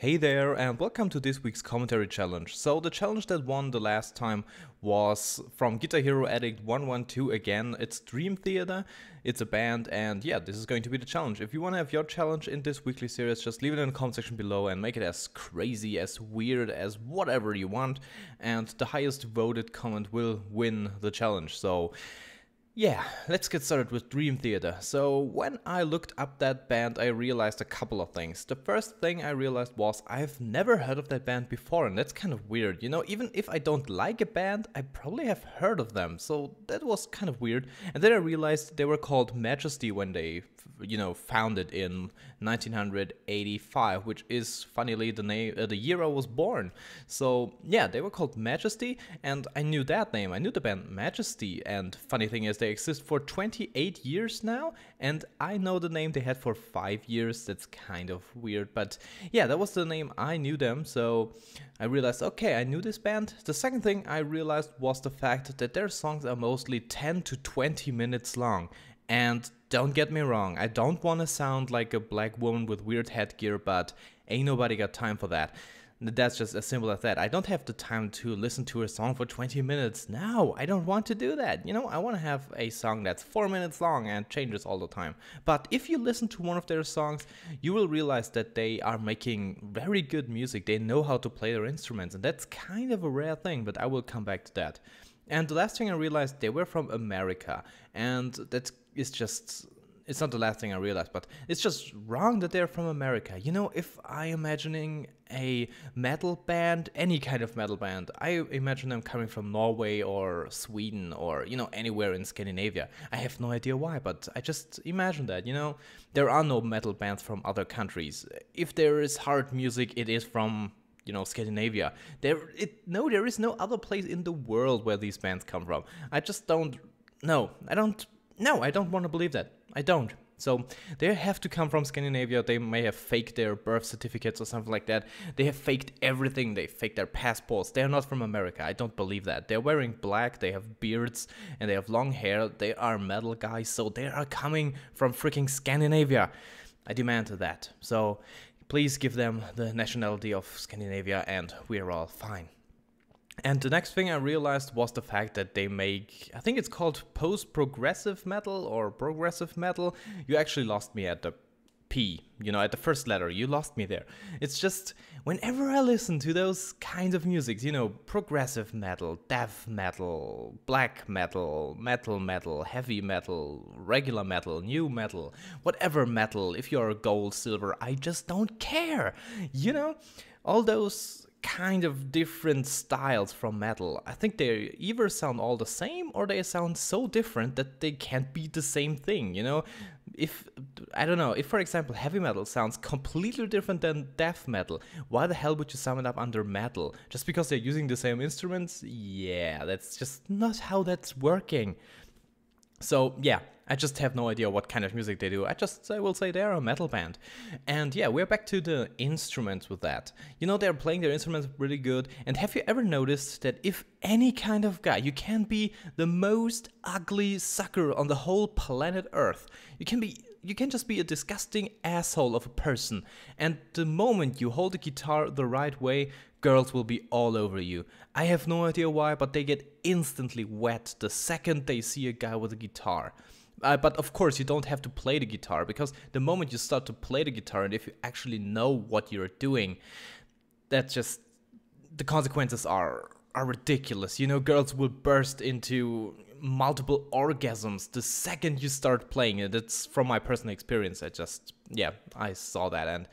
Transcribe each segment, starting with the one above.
Hey there, and welcome to this week's commentary challenge. So the challenge that won the last time was from Guitar Hero Addict 112 again. It's Dream Theater, it's a band, and yeah, this is going to be the challenge. If you want to have your challenge in this weekly series, just leave it in the comment section below and make it as crazy, as weird, as whatever you want. And the highest voted comment will win the challenge. So yeah, let's get started with Dream Theater. So when I looked up that band, I realized a couple of things. The first thing I realized was I've never heard of that band before, and that's kind of weird. You know, even if I don't like a band, I probably have heard of them, so that was kind of weird. And then I realized they were called Majesty when they, founded in 1985, which is, funnily, the year I was born. So yeah, they were called Majesty, and I knew that name. I knew the band Majesty, and funny thing is they exist for 28 years now, and I know the name they had for 5 years. That's kind of weird, but yeah, that was the name I knew them, so I realized, okay, I knew this band. The second thing I realized was the fact that their songs are mostly 10 to 20 minutes long. And don't get me wrong, I don't want to sound like a black woman with weird headgear, but ain't nobody got time for that. That's just as simple as that. I don't have the time to listen to a song for 20 minutes. No, I don't want to do that. You know, I want to have a song that's 4 minutes long and changes all the time. But if you listen to one of their songs, you will realize that they are making very good music. They know how to play their instruments, and that's kind of a rare thing, but I will come back to that. And the last thing I realized, they were from America, and that is just... It's not the last thing I realized, but it's just wrong that they're from America. You know, if I'm imagining a metal band, any kind of metal band, I imagine them coming from Norway or Sweden or, anywhere in Scandinavia. I have no idea why, but I just imagine that, There are no metal bands from other countries. If there is hard music, it is from... Scandinavia. There is no other place in the world where these bands come from. I just don't. No, I don't want to believe that. I don't. So they have to come from Scandinavia. They may have faked their birth certificates or something like that. They have faked everything. They faked their passports. They're not from America. I don't believe that. They're wearing black. They have beards and they have long hair. They are metal guys. So they are coming from freaking Scandinavia. I demand that. So please give them the nationality of Scandinavia and we're all fine. And the next thing I realized was the fact that they make, I think it's called post-progressive metal or progressive metal. You actually lost me at the P, at the first letter. You lost me there. It's just, whenever I listen to those kinds of musics, progressive metal, death metal, black metal, metal, heavy metal, regular metal, new metal, whatever metal, if you're gold, silver, I just don't care. All those kind of different styles from metal, I think they either sound all the same or they sound so different that they can't be the same thing, If, I don't know, if for example heavy metal sounds completely different than death metal, why the hell would you sum it up under metal? Just because they're using the same instruments? Yeah, that's just not how that's working. So yeah, I just have no idea what kind of music they do. I will say they're a metal band. And yeah, we're back to the instruments with that. They're playing their instruments really good. And have you ever noticed that if any kind of guy, you can be the most ugly sucker on the whole planet Earth. You can just be a disgusting asshole of a person. And the moment you hold the guitar the right way, girls will be all over you. I have no idea why, but they get instantly wet the second they see a guy with a guitar. But of course, you don't have to play the guitar, because the moment you start to play the guitar, and if you actually know what you're doing, that's just... the consequences are ridiculous. Girls will burst into multiple orgasms the second you start playing it. It's from my personal experience. I saw that and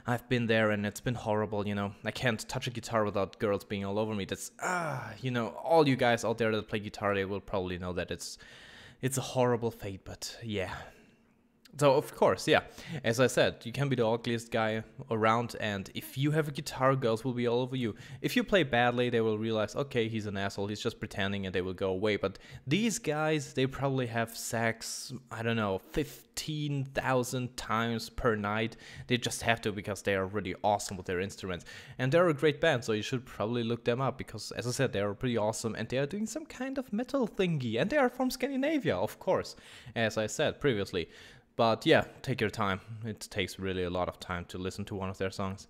I've been there and it's been horrible, I can't touch a guitar without girls being all over me. That's, all you guys out there that play guitar, they will probably know that it's a horrible fate, but yeah. So of course, yeah, as I said, you can be the ugliest guy around, and if you have a guitar, girls will be all over you. If you play badly, they will realize, okay, he's an asshole, he's just pretending, and they will go away. But these guys, they probably have sex, I don't know, 15,000 times per night. They just have to, because they are really awesome with their instruments. And they're a great band, so you should probably look them up, because as I said, they are pretty awesome, and they are doing some kind of metal thingy, and they are from Scandinavia, of course, as I said previously. But yeah, take your time. It takes really a lot of time to listen to one of their songs.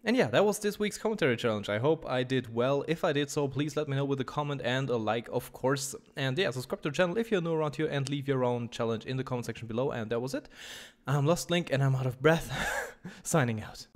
And yeah, that was this week's commentary challenge. I hope I did well. If I did so, please let me know with a comment and a like, of course. And yeah, subscribe to the channel if you're new around here and leave your own challenge in the comment section below. And that was it. I'm iLostLink and I'm out of breath. Signing out.